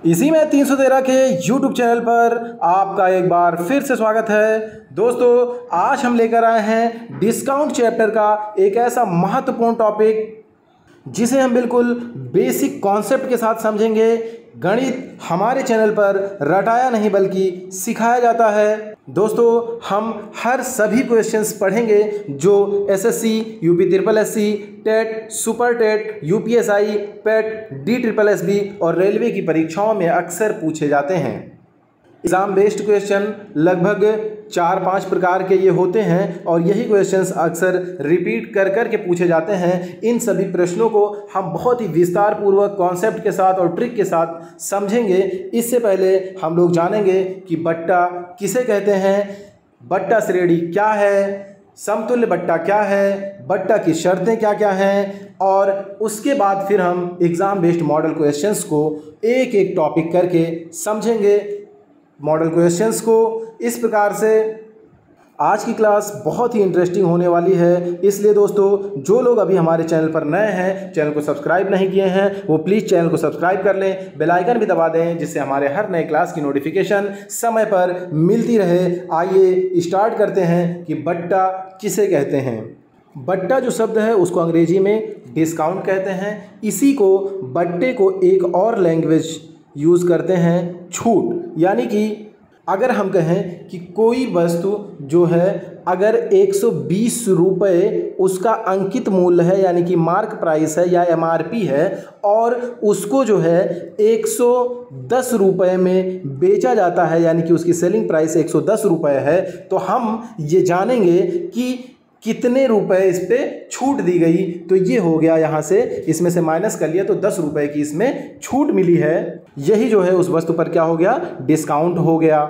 इसी में 313 के YouTube चैनल पर आपका एक बार फिर से स्वागत है। दोस्तों, आज हम लेकर आए हैं डिस्काउंट चैप्टर का एक ऐसा महत्वपूर्ण टॉपिक जिसे हम बिल्कुल बेसिक कॉन्सेप्ट के साथ समझेंगे। गणित हमारे चैनल पर रटाया नहीं बल्कि सिखाया जाता है। दोस्तों, हम हर सभी क्वेश्चंस पढ़ेंगे जो SSC, UP triple SC, TET, super TET, UPSI, PET, D triple SB और रेलवे की परीक्षाओं में अक्सर पूछे जाते हैं। एग्ज़ाम बेस्ड क्वेश्चन लगभग 4-5 प्रकार के ये होते हैं और यही क्वेश्चंस अक्सर रिपीट कर के पूछे जाते हैं। इन सभी प्रश्नों को हम बहुत ही विस्तार पूर्वक कॉन्सेप्ट के साथ और ट्रिक के साथ समझेंगे। इससे पहले हम लोग जानेंगे कि बट्टा किसे कहते हैं, बट्टा श्रेणी क्या है, समतुल्य बट्टा क्या है, बट्टा की शर्तें क्या क्या हैं, और उसके बाद फिर हम एग्ज़ाम बेस्ड मॉडल क्वेश्चंस को एक एक टॉपिक करके समझेंगे। मॉडल क्वेश्चंस को इस प्रकार से आज की क्लास बहुत ही इंटरेस्टिंग होने वाली है। इसलिए दोस्तों, जो लोग अभी हमारे चैनल पर नए हैं, चैनल को सब्सक्राइब नहीं किए हैं, वो प्लीज़ चैनल को सब्सक्राइब कर लें, बेल आइकन भी दबा दें जिससे हमारे हर नए क्लास की नोटिफिकेशन समय पर मिलती रहे। आइए स्टार्ट करते हैं कि बट्टा किसे कहते हैं। बट्टा जो शब्द है उसको अंग्रेजी में डिस्काउंट कहते हैं। इसी को बट्टे को एक और लैंग्वेज यूज़ करते हैं छूट। यानी कि अगर हम कहें कि कोई वस्तु जो है अगर 120 रुपये उसका अंकित मूल्य है, यानी कि मार्क प्राइस है या एमआरपी है, और उसको जो है 110 रुपये में बेचा जाता है, यानी कि उसकी सेलिंग प्राइस 110 रुपये है, तो हम ये जानेंगे कि कितने रुपए इस पे छूट दी गई। तो ये हो गया, यहाँ से इसमें से माइनस कर लिया तो 10 रुपये की इसमें छूट मिली है। यही जो है उस वस्तु पर क्या हो गया, डिस्काउंट हो गया।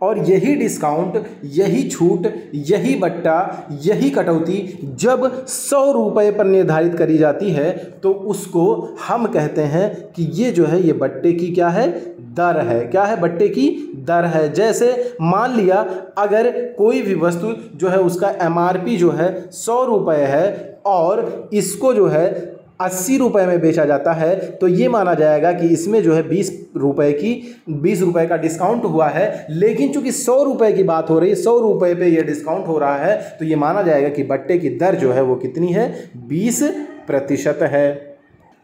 और यही डिस्काउंट, यही छूट, यही बट्टा, यही कटौती जब 100 रुपये पर निर्धारित करी जाती है तो उसको हम कहते हैं कि ये जो है ये बट्टे की क्या है, दर है। क्या है, बट्टे की दर है। जैसे मान लिया अगर कोई भी वस्तु जो है उसका एमआरपी जो है 100 रुपये है और इसको जो है 80 रुपये में बेचा जाता है, तो ये माना जाएगा कि इसमें जो है 20 रुपये का डिस्काउंट हुआ है। लेकिन चूंकि 100 रुपये की बात हो रही है, 100 रुपये पे ये डिस्काउंट हो रहा है, तो ये माना जाएगा कि बट्टे की दर जो है वो कितनी है, 20% है।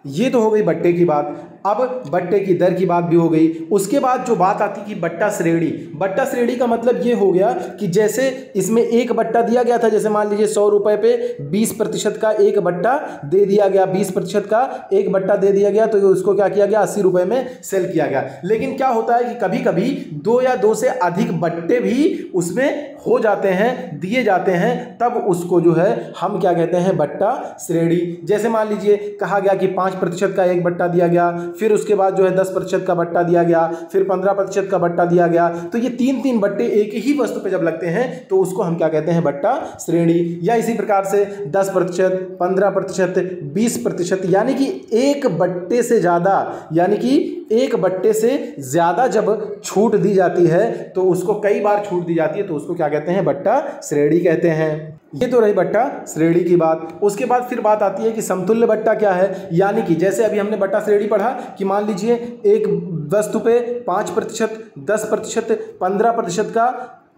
ये तो हो गई बट्टे की बात। अब बट्टे की दर की बात भी हो गई। उसके बाद जो बात आती कि बट्टा श्रेणी। बट्टा श्रेणी का मतलब ये हो गया कि जैसे इसमें एक बट्टा दिया गया था, जैसे मान लीजिए 100 रुपये पे 20% का एक बट्टा दे दिया गया, 20% का एक बट्टा दे दिया गया, तो उसको क्या किया गया, 80 रुपये में सेल किया गया। लेकिन क्या होता है कि कभी कभी 2 या 2 से अधिक बट्टे भी उसमें हो जाते हैं, दिए जाते हैं, तब उसको जो है हम क्या कहते हैं, बट्टा श्रेणी। जैसे मान लीजिए कहा गया कि 5% का एक बट्टा दिया गया, फिर उसके बाद जो है 10% का बट्टा दिया गया, फिर 15% का बट्टा दिया गया, तो ये 3-3 बट्टे एक ही वस्तु पे जब लगते हैं तो उसको हम क्या कहते हैं, बट्टा श्रेणी। या इसी प्रकार से 10%, 15%, 20%, यानी कि एक बट्टे से ज़्यादा, यानी कि एक बट्टे से ज़्यादा जब छूट दी जाती है तो उसको कई बार छूट दी जाती है तो उसको क्या कहते हैं, बट्टा श्रेणी कहते हैं। ये तो रही बट्टा श्रेणी की बात। उसके बाद फिर बात आती है कि समतुल्य बट्टा क्या है। यानी कि जैसे अभी हमने बट्टा श्रेणी पढ़ा कि मान लीजिए एक वस्तु पे 5%, 10%, 15% का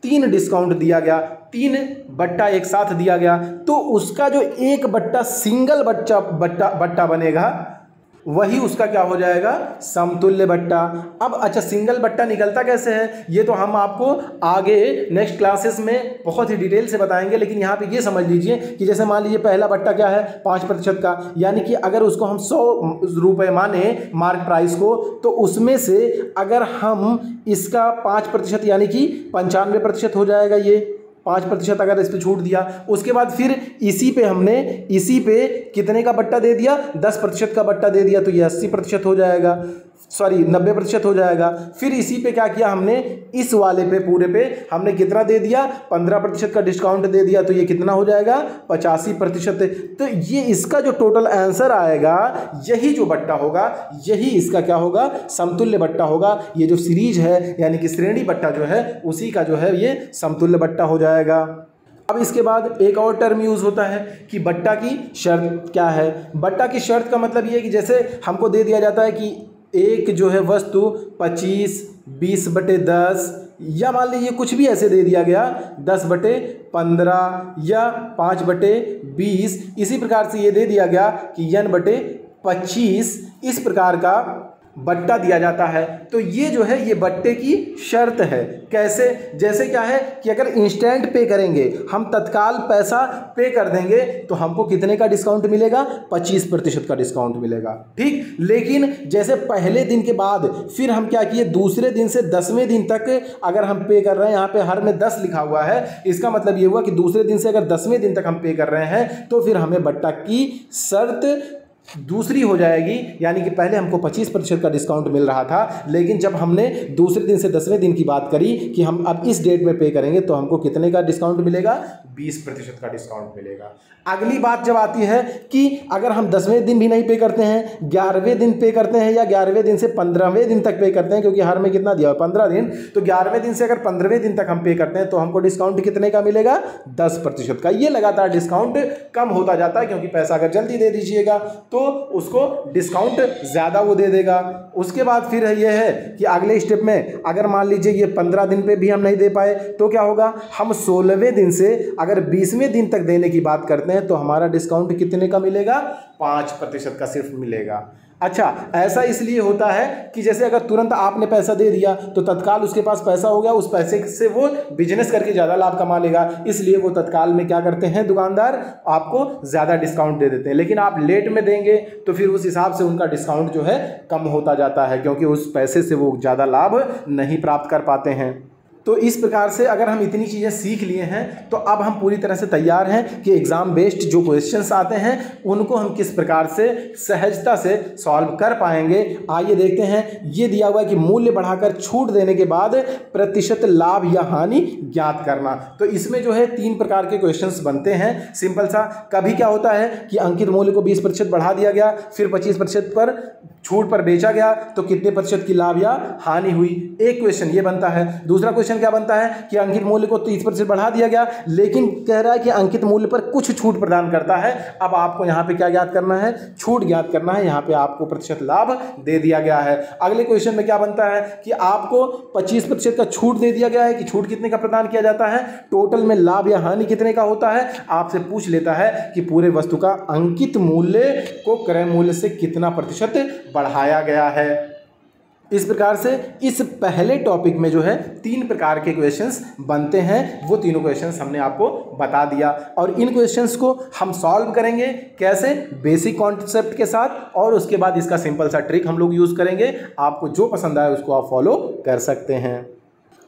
3 डिस्काउंट दिया गया, 3 बट्टा एक साथ दिया गया, तो उसका जो एक बट्टा सिंगल बट्टा बनेगा वही उसका क्या हो जाएगा, समतुल्य बट्टा। अब अच्छा, सिंगल बट्टा निकलता कैसे है ये तो हम आपको आगे नेक्स्ट क्लासेस में बहुत ही डिटेल से बताएंगे। लेकिन यहाँ पे ये समझ लीजिए कि जैसे मान लीजिए पहला बट्टा क्या है, 5% का, यानी कि अगर उसको हम 100 रुपये माने मार्क प्राइस को, तो उसमें से अगर हम इसका 5% यानी कि 95% हो जाएगा। ये 5% अगर इस पे छूट दिया, उसके बाद फिर इसी पे कितने का बट्टा दे दिया, 10% का बट्टा दे दिया, तो ये 80% हो जाएगा, 90% हो जाएगा। फिर इसी पे क्या किया हमने, इस वाले पे पूरे पे हमने कितना दे दिया, 15% का डिस्काउंट दे दिया, तो ये कितना हो जाएगा, 85%। तो ये इसका जो टोटल आंसर आएगा, यही जो बट्टा होगा यही इसका क्या होगा, समतुल्य बट्टा होगा। ये जो सीरीज है यानी कि श्रेणी बट्टा जो है उसी का जो है ये समतुल्य बट्टा हो जाएगा। अब इसके बाद एक और टर्म यूज़ होता है कि बट्टा की शर्त क्या है। बट्टा की शर्त का मतलब ये है कि जैसे हमको दे दिया जाता है कि एक जो है वस्तु 25 20/10 या मान लीजिए कुछ भी ऐसे दे दिया गया 10/15 या 5/20, इसी प्रकार से ये दे दिया गया कि n/25 इस प्रकार का बट्टा दिया जाता है। तो ये जो है ये बट्टे की शर्त है। कैसे? जैसे क्या है कि अगर इंस्टेंट पे करेंगे, हम तत्काल पैसा पे कर देंगे तो हमको कितने का डिस्काउंट मिलेगा? 25% का डिस्काउंट मिलेगा, ठीक। लेकिन जैसे पहले दिन के बाद फिर हम क्या किए, दूसरे दिन से 10वें दिन तक अगर हम पे कर रहे हैं, यहाँ पे हर में 10 लिखा हुआ है, इसका मतलब ये हुआ कि दूसरे दिन से अगर 10वें दिन तक हम पे कर रहे हैं तो फिर हमें बट्टा की शर्त दूसरी हो जाएगी। यानी कि पहले हमको 25% का डिस्काउंट मिल रहा था, लेकिन जब हमने दूसरे दिन से 10वें दिन की बात करी कि हम अब इस डेट में पे करेंगे तो हमको कितने का डिस्काउंट मिलेगा? 20% का डिस्काउंट मिलेगा। अगली बात जब आती है कि अगर हम 10वें दिन भी नहीं पे करते हैं, 11वें दिन पे करते हैं या 11वें दिन से 15वें दिन तक पे करते हैं, क्योंकि हर में कितना दिया हुआ 15 दिन, तो 11वें दिन से अगर 15वें दिन तक हम पे करते हैं तो हमको डिस्काउंट कितने का मिलेगा? 10% का। ये लगातार डिस्काउंट कम होता जाता है, क्योंकि पैसा अगर जल्दी दे दीजिएगा तो उसको डिस्काउंट ज़्यादा वो दे देगा। उसके बाद फिर ये है कि अगले स्टेप में अगर मान लीजिए ये 15 दिन पे भी हम नहीं दे पाए तो क्या होगा? हम 16वें दिन से अगर 20वें दिन तक देने की बात करते हैं तो हमारा डिस्काउंट कितने का मिलेगा? 5% का सिर्फ मिलेगा। अच्छा, ऐसा इसलिए होता है कि जैसे अगर तुरंत आपने पैसा दे दिया तो तत्काल उसके पास पैसा हो गया, उस पैसे से वो बिजनेस करके ज़्यादा लाभ कमा लेगा, इसलिए वो तत्काल में क्या करते हैं दुकानदार, आपको ज़्यादा डिस्काउंट दे देते हैं। लेकिन आप लेट में देंगे तो फिर उस हिसाब से उनका डिस्काउंट जो है कम होता जाता है, क्योंकि उस पैसे से वो ज़्यादा लाभ नहीं प्राप्त कर पाते हैं। तो इस प्रकार से अगर हम इतनी चीज़ें सीख लिए हैं तो अब हम पूरी तरह से तैयार हैं कि एग्ज़ाम बेस्ड जो क्वेश्चंस आते हैं उनको हम किस प्रकार से सहजता से सॉल्व कर पाएंगे। आइए देखते हैं। ये दिया हुआ है कि मूल्य बढ़ाकर छूट देने के बाद प्रतिशत लाभ या हानि ज्ञात करना। तो इसमें जो है 3 प्रकार के क्वेश्चंस बनते हैं। सिंपल सा, कभी क्या होता है कि अंकित मूल्य को 20% बढ़ा दिया गया, फिर 25% पर छूट पर बेचा गया तो कितने प्रतिशत की लाभ या हानि हुई। एक क्वेश्चन ये बनता है। दूसरा क्वेश्चन क्या बनता है कि अंकित मूल्य को 30% बढ़ा दिया गया, लेकिन कह रहा है कि अंकित मूल्य पर कुछ छूट प्रदान करता है। अब आपको यहाँ पे क्या ज्ञात करना है? छूट ज्ञात करना है। यहाँ पे आपको प्रतिशत लाभ दे दिया गया है। अगले क्वेश्चन में क्या बनता है कि आपको 25% का छूट दे दिया गया है कि छूट कितने का प्रदान किया जाता है, टोटल में लाभ या हानि कितने का होता है। आपसे पूछ लेता है कि पूरे वस्तु का अंकित मूल्य को क्रय मूल्य से कितना प्रतिशत बढ़ाया गया है। इस प्रकार से इस पहले टॉपिक में जो है 3 प्रकार के क्वेश्चंस बनते हैं। वो तीनों क्वेश्चंस हमने आपको बता दिया और इन क्वेश्चंस को हम सॉल्व करेंगे कैसे? बेसिक कॉन्सेप्ट के साथ, और उसके बाद इसका सिंपल सा ट्रिक हम लोग यूज़ करेंगे। आपको जो पसंद आए उसको आप फॉलो कर सकते हैं।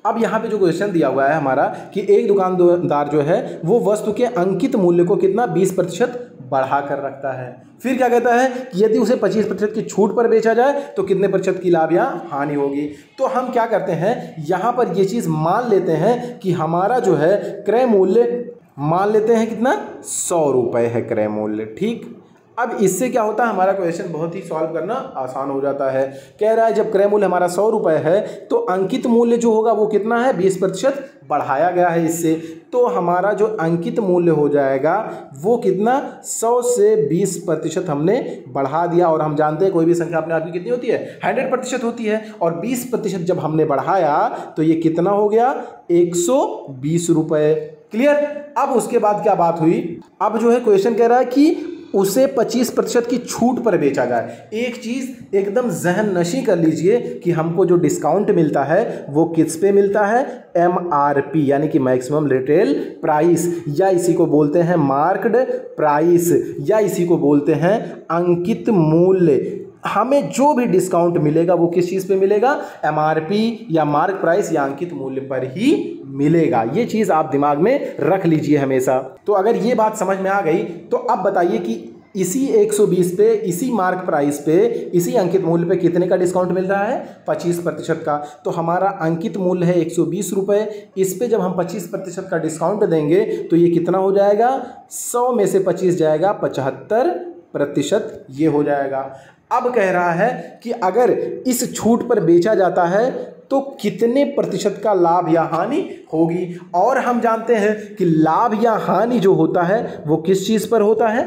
अब यहाँ पे जो क्वेश्चन दिया हुआ है हमारा कि एक दुकानदार जो है वो वस्तु के अंकित मूल्य को कितना 20% बढ़ा कर रखता है। फिर क्या कहता है कि यदि उसे 25% की छूट पर बेचा जाए तो कितने प्रतिशत की लाभ या हानि होगी। तो हम क्या करते हैं, यहाँ पर ये चीज़ मान लेते हैं कि हमारा जो है क्रय मूल्य मान लेते हैं कितना, 100 रुपये है क्रय मूल्य, ठीक। अब इससे क्या होता है, हमारा क्वेश्चन बहुत ही सॉल्व करना आसान हो जाता है। कह रहा है जब क्रय मूल्य हमारा 100 रुपये है तो अंकित मूल्य जो होगा वो कितना है, 20% बढ़ाया गया है इससे। तो हमारा जो अंकित मूल्य हो जाएगा वो कितना, 100 से 20% हमने बढ़ा दिया। और हम जानते हैं कोई भी संख्या अपने आप की कितनी होती है, 100% होती है। और 20% जब हमने बढ़ाया तो ये कितना हो गया, 120 रुपये। क्लियर। अब उसके बाद क्या बात हुई, अब जो है क्वेश्चन कह रहा है कि उसे 25% की छूट पर बेचा जाए। एक चीज़ एकदम जहन नशी कर लीजिए कि हमको जो डिस्काउंट मिलता है वो किस पे मिलता है, MRP यानी कि मैक्सिमम रिटेल प्राइस, या इसी को बोलते हैं मार्क्ड प्राइस, या इसी को बोलते हैं अंकित मूल्य। हमें जो भी डिस्काउंट मिलेगा वो किस चीज़ पे मिलेगा, MRP या मार्क प्राइस या अंकित मूल्य पर ही मिलेगा। ये चीज़ आप दिमाग में रख लीजिए हमेशा। तो अगर ये बात समझ में आ गई तो अब बताइए कि इसी 120 पे, इसी मार्क प्राइस पे, इसी अंकित मूल्य पे कितने का डिस्काउंट मिल रहा है, 25% का। तो हमारा अंकित मूल्य है 120 रुपये, इस पे जब हम 25% का डिस्काउंट देंगे तो ये कितना हो जाएगा, 100 में से 25 जाएगा, 75% ये हो जाएगा। अब कह रहा है कि अगर इस छूट पर बेचा जाता है तो कितने प्रतिशत का लाभ या हानि होगी। और हम जानते हैं कि लाभ या हानि जो होता है वो किस चीज़ पर होता है,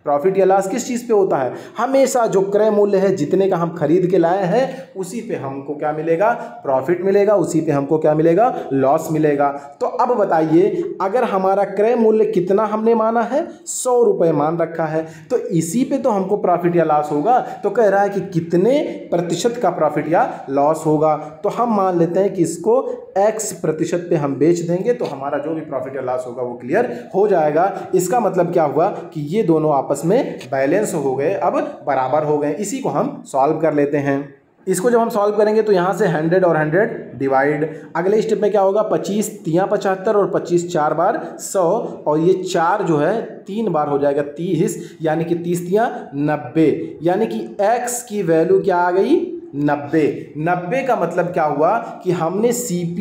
प्रॉफिट या लॉस किस चीज़ पे होता है? हमेशा जो क्रय मूल्य है जितने का हम खरीद के लाए हैं उसी पे हमको क्या मिलेगा? प्रॉफिट मिलेगा, उसी पे हमको क्या मिलेगा? लॉस मिलेगा। तो अब बताइए, अगर हमारा क्रय मूल्य कितना हमने माना है? 100 रुपये मान रखा है, तो इसी पे तो हमको प्रॉफिट या लॉस होगा। तो कह रहा है कि कितने प्रतिशत का प्रॉफिट या लॉस होगा। तो हम मान लेते हैं कि इसको x प्रतिशत पे हम बेच देंगे, तो हमारा जो भी प्रॉफिट या लॉस होगा वो क्लियर हो जाएगा। इसका मतलब क्या हुआ कि ये दोनों आपस में बैलेंस हो गए, अब बराबर हो गए। इसी को हम सॉल्व कर लेते हैं। इसको जब हम सॉल्व करेंगे तो यहाँ से 100 और 100 डिवाइड, अगले स्टेप में क्या होगा? 25 तियाँ 75 और 25 4 बार 100, और ये 4 जो है 3 बार हो जाएगा 30, यानी कि 30 तियाँ 90, यानी कि x की वैल्यू क्या आ गई? 90। 90 का मतलब क्या हुआ कि हमने CP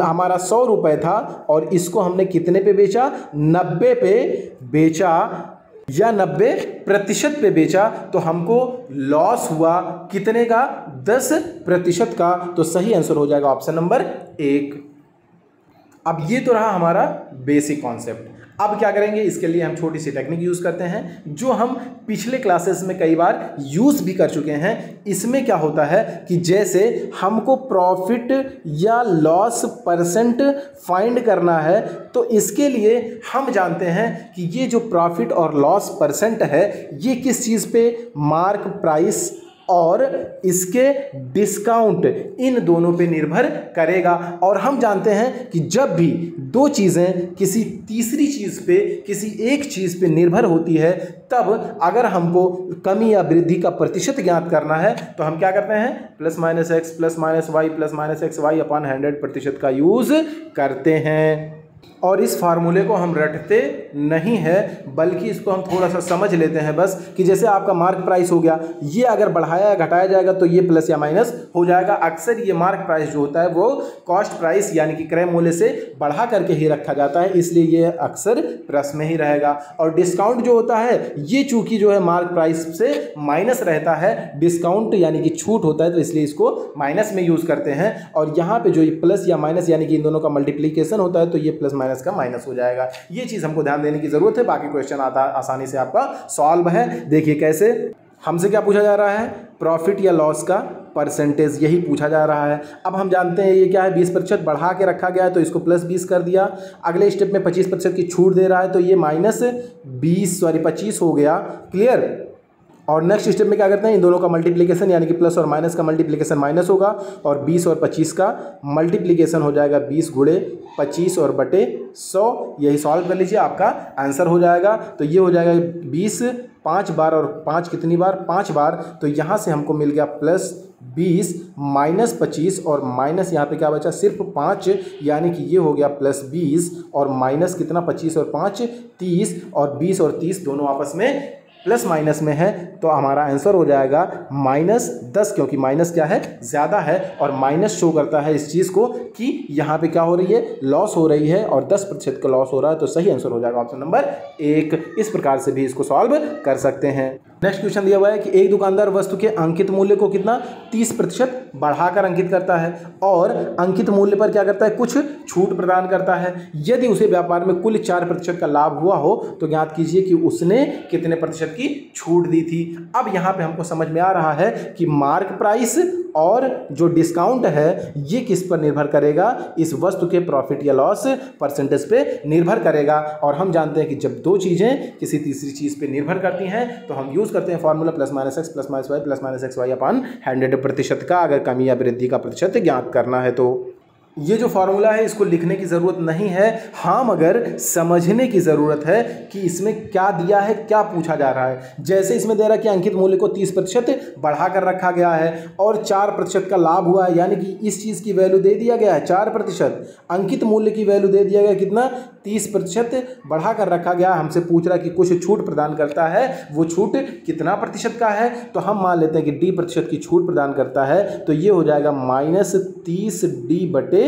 हमारा 100 रुपये था और इसको हमने कितने पे बेचा? 90 पे बेचा या 90% पे बेचा, तो हमको लॉस हुआ कितने का? 10% का। तो सही आंसर हो जाएगा ऑप्शन नंबर 1। अब ये तो रहा हमारा बेसिक कॉन्सेप्ट। अब क्या करेंगे? इसके लिए हम छोटी सी टेक्निक यूज़ करते हैं जो हम पिछले क्लासेस में कई बार यूज़ भी कर चुके हैं। इसमें क्या होता है कि जैसे हमको प्रॉफिट या लॉस परसेंट फाइंड करना है, तो इसके लिए हम जानते हैं कि ये जो प्रॉफिट और लॉस परसेंट है ये किस चीज़ पे? मार्क प्राइस और इसके डिस्काउंट, इन दोनों पे निर्भर करेगा। और हम जानते हैं कि जब भी दो चीज़ें किसी तीसरी चीज़ पे, किसी एक चीज़ पे निर्भर होती है, तब अगर हमको कमी या वृद्धि का प्रतिशत ज्ञात करना है तो हम क्या करते हैं? Plus minus X plus minus Y plus minus X Y upon 100% का यूज़ करते हैं। और इस फार्मूले को हम रटते नहीं हैं, बल्कि इसको हम थोड़ा सा समझ लेते हैं बस, कि जैसे आपका मार्क प्राइस हो गया, ये अगर बढ़ाया या घटाया जाएगा तो ये प्लस या माइनस हो जाएगा। अक्सर ये मार्क प्राइस जो होता है वो कॉस्ट प्राइस यानी कि क्रय मूल्य से बढ़ा करके ही रखा जाता है, इसलिए ये अक्सर प्लस में ही रहेगा। और डिस्काउंट जो होता है ये चूंकि जो है मार्क प्राइस से माइनस रहता है, डिस्काउंट यानी कि छूट होता है, तो इसलिए इसको माइनस में यूज़ करते हैं। और यहाँ पे जो ये प्लस या माइनस यानी कि इन दोनों का मल्टीप्लीकेशन होता है, तो ये प्लस माइनस का माइनस हो जाएगा। ये चीज हमको ध्यान देने की जरूरत है। बाकी क्वेश्चन आता आसानी से आपका सॉल्व है। देखिए कैसे, हमसे क्या पूछा जा रहा है? प्रॉफिट या लॉस का परसेंटेज, यही पूछा जा रहा है। अब हम जानते हैं ये क्या है? 20% बढ़ा के रखा गया है, तो इसको प्लस 20 कर दिया। अगले स्टेप में 25% की छूट दे रहा है, तो ये माइनस 25 हो गया। क्लियर? और नेक्स्ट स्टेप में क्या करते हैं? इन दोनों का मल्टीप्लिकेशन यानी कि प्लस और माइनस का मल्टीप्लिकेशन माइनस होगा, और 20 और 25 का मल्टीप्लिकेशन हो जाएगा 20 गुणे 25 और बटे 100। यही सॉल्व कर लीजिए, आपका आंसर हो जाएगा। तो ये हो जाएगा 20 5 बार, और 5 कितनी बार? 5 बार। तो यहाँ से हमको मिल गया प्लस 20 माइनस 25, और माइनस यहाँ पे क्या बचा? सिर्फ 5, यानी कि ये हो गया प्लस 20 और माइनस कितना? 25 और 5 30, और 20 और 30 दोनों आपस में प्लस माइनस में है, तो हमारा आंसर हो जाएगा -10, क्योंकि माइनस क्या है? ज़्यादा है, और माइनस शो करता है इस चीज़ को कि यहाँ पे क्या हो रही है? लॉस हो रही है, और 10% का लॉस हो रहा है। तो सही आंसर हो जाएगा ऑप्शन नंबर 1। इस प्रकार से भी इसको सॉल्व कर सकते हैं। नेक्स्ट क्वेश्चन दिया हुआ है कि एक दुकानदार वस्तु के अंकित मूल्य को कितना? 30% बढ़ाकर अंकित करता है, और अंकित मूल्य पर क्या करता है? कुछ छूट प्रदान करता है। यदि उसे व्यापार में कुल 4% का लाभ हुआ हो, तो ज्ञात कीजिए कि उसने कितने प्रतिशत की छूट दी थी। अब यहाँ पे हमको समझ में आ रहा है कि मार्क प्राइस और जो डिस्काउंट है ये किस पर निर्भर करेगा? इस वस्तु के प्रॉफिट या लॉस परसेंटेज पे निर्भर करेगा। और हम जानते हैं कि जब दो चीज़ें किसी तीसरी चीज़ पे निर्भर करती हैं तो हम यूज़ करते हैं formula plus minus X plus minus Y plus minus X Y upon 100% का, अगर कमी या वृद्धि का प्रतिशत ज्ञात करना है। तो ये जो फार्मूला है इसको लिखने की ज़रूरत नहीं है, हाँ मगर समझने की ज़रूरत है कि इसमें क्या दिया है, क्या पूछा जा रहा है। जैसे इसमें दे रहा है कि अंकित मूल्य को 30% बढ़ा कर रखा गया है और 4% का लाभ हुआ है, यानी कि इस चीज़ की वैल्यू दे दिया गया है 4%, अंकित मूल्य की वैल्यू दे दिया गया कितना? 30% बढ़ा कर रखा गया। हमसे पूछ रहा कि कुछ छूट प्रदान करता है, वो छूट कितना प्रतिशत का है? तो हम मान लेते हैं कि D% की छूट प्रदान करता है, तो ये हो जाएगा -30D/100।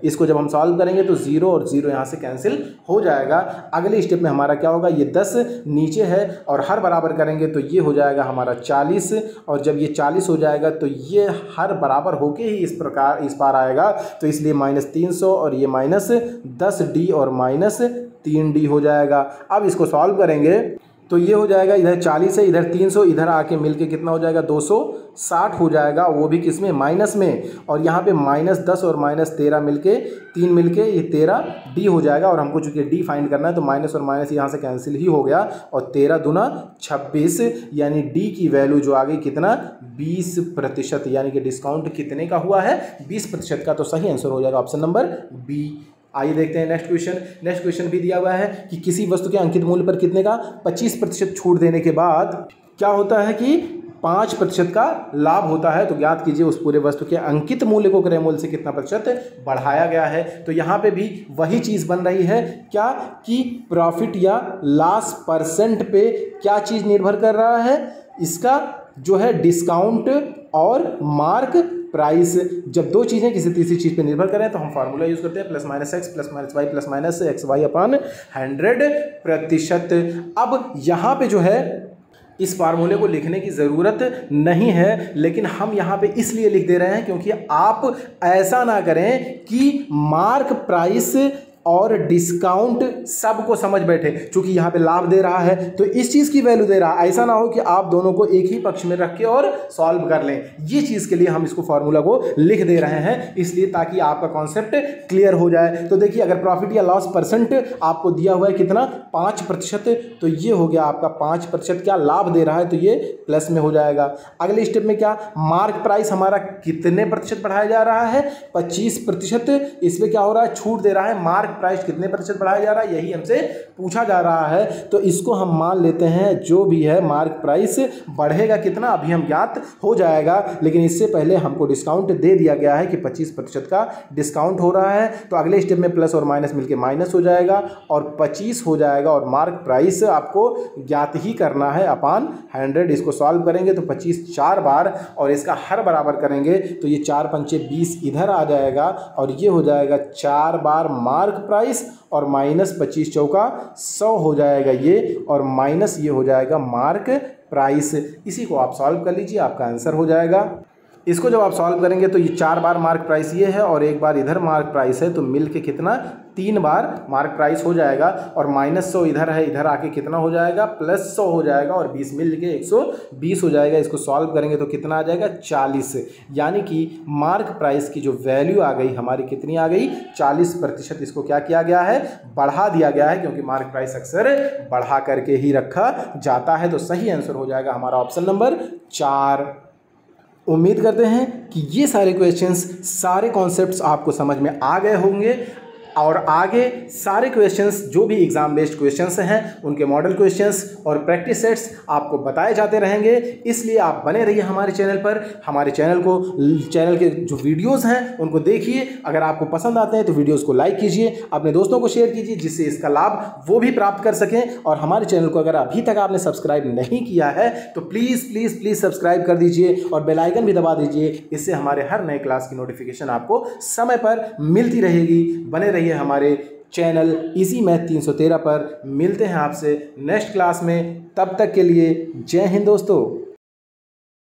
इसको जब हम सॉल्व करेंगे तो 0 और 0 यहाँ से कैंसिल हो जाएगा। अगले स्टेप में हमारा क्या होगा? ये 10 नीचे है और हर बराबर करेंगे तो ये हो जाएगा हमारा 40, और जब ये 40 हो जाएगा तो ये हर बराबर होके ही इस प्रकार इस पार आएगा, तो इसलिए -300 और ये -10D और -3D हो जाएगा। अब इसको सॉल्व करेंगे तो ये हो जाएगा, इधर 40 है, इधर 300, इधर आके मिलके कितना हो जाएगा 260 हो जाएगा, वो भी किस में, माइनस में। और यहाँ पे -10 और -13 मिलके 3 मिलके ये 13D हो जाएगा। और हमको चूंकि D फाइंड करना है तो माइनस और माइनस यहाँ से कैंसिल ही हो गया और 13 दूना 26, यानी D की वैल्यू जो आ गई कितना 20%, यानी कि डिस्काउंट कितने का हुआ है 20% का। तो सही आंसर हो जाएगा ऑप्शन नंबर बी। आइए देखते हैं नेक्स्ट क्वेश्चन। नेक्स्ट क्वेश्चन भी दिया हुआ है कि किसी वस्तु के अंकित मूल्य पर कितने का 25% छूट देने के बाद क्या होता है कि 5% का लाभ होता है। तो ज्ञात कीजिए उस पूरे वस्तु के अंकित मूल्य को क्रय मूल्य से कितना प्रतिशत बढ़ाया गया है। तो यहाँ पे भी वही चीज़ बन रही है क्या कि प्रॉफिट या लॉस परसेंट पे क्या चीज़ निर्भर कर रहा है, इसका जो है डिस्काउंट और मार्क प्राइस। जब दो चीज़ें किसी तीसरी चीज़ पे निर्भर करें तो हम फार्मूला यूज़ करते हैं +-x +-y +-xy अपन 100%। अब यहाँ पे जो है इस फार्मूले को लिखने की ज़रूरत नहीं है, लेकिन हम यहाँ पे इसलिए लिख दे रहे हैं क्योंकि आप ऐसा ना करें कि मार्क प्राइस और डिस्काउंट सबको समझ बैठे। चूंकि यहाँ पे लाभ दे रहा है तो इस चीज़ की वैल्यू दे रहा है, ऐसा ना हो कि आप दोनों को एक ही पक्ष में रख के और सॉल्व कर लें। ये चीज़ के लिए हम इसको फार्मूला को लिख दे रहे हैं, इसलिए ताकि आपका कॉन्सेप्ट क्लियर हो जाए। तो देखिए अगर प्रॉफिट या लॉस परसेंट आपको दिया हुआ है कितना 5%, तो ये हो गया आपका 5%। क्या लाभ दे रहा है तो ये प्लस में हो जाएगा। अगले स्टेप में क्या, मार्क प्राइस हमारा कितने प्रतिशत बढ़ाया जा रहा है 25%। इसमें क्या हो रहा है, छूट दे रहा है। मार्क प्राइस कितने प्रतिशत बढ़ाया जा रहा है यही हमसे पूछा जा रहा है। तो इसको हम मान लेते हैं जो भी है मार्क प्राइस बढ़ेगा कितना अभी हम ज्ञात हो जाएगा, लेकिन इससे पहले हमको डिस्काउंट दे दिया गया है कि 25% का डिस्काउंट हो रहा है। तो अगले स्टेप में प्लस और माइनस मिलके माइनस हो जाएगा और 25 हो जाएगा और मार्क प्राइस आपको ज्ञात ही करना है अपान 100। इसको सॉल्व करेंगे तो 25 4 बार और इसका हर बराबर करेंगे तो ये 4 पंचे 20 इधर आ जाएगा और ये हो जाएगा 4 बार मार्क प्राइस और -25 चौका 100 हो जाएगा ये, और माइनस ये हो जाएगा मार्क प्राइस। इसी को आप सॉल्व कर लीजिए, आपका आंसर हो जाएगा। इसको जब आप सॉल्व करेंगे तो ये 4 बार मार्क प्राइस ये है और 1 बार इधर मार्क प्राइस है, तो मिल के कितना 3 बार मार्क प्राइस हो जाएगा। और -100 इधर है, इधर आके कितना हो जाएगा +100 हो जाएगा और 20 मिल के 120 हो जाएगा। इसको सॉल्व करेंगे तो कितना आ जाएगा 40, यानी कि मार्क प्राइस की जो वैल्यू आ गई हमारी कितनी आ गई 40%। इसको क्या किया गया है, बढ़ा दिया गया है, क्योंकि मार्क प्राइस अक्सर बढ़ा करके ही रखा जाता है। तो सही आंसर हो जाएगा हमारा ऑप्शन नंबर 4। उम्मीद करते हैं कि ये सारे क्वेश्चंस, सारे कॉन्सेप्ट्स आपको समझ में आ गए होंगे और आगे सारे क्वेश्चंस जो भी एग्जाम बेस्ड क्वेश्चंस हैं उनके मॉडल क्वेश्चंस और प्रैक्टिस सेट्स आपको बताए जाते रहेंगे। इसलिए आप बने रहिए हमारे चैनल पर। हमारे चैनल के जो वीडियोस हैं उनको देखिए। अगर आपको पसंद आते हैं तो वीडियोस को लाइक कीजिए, अपने दोस्तों को शेयर कीजिए जिससे इसका लाभ वो भी प्राप्त कर सकें। और हमारे चैनल को अगर अभी तक आपने सब्सक्राइब नहीं किया है तो प्लीज़ प्लीज़ प्लीज़ सब्सक्राइब कर दीजिए और बेल आइकन भी दबा दीजिए। इससे हमारे हर नए क्लास की नोटिफिकेशन आपको समय पर मिलती रहेगी। बने रहिए हमारे चैनल इजी मैथ 313 पर। मिलते हैं आपसे नेक्स्ट क्लास में, तब तक के लिए जय हिंद दोस्तों।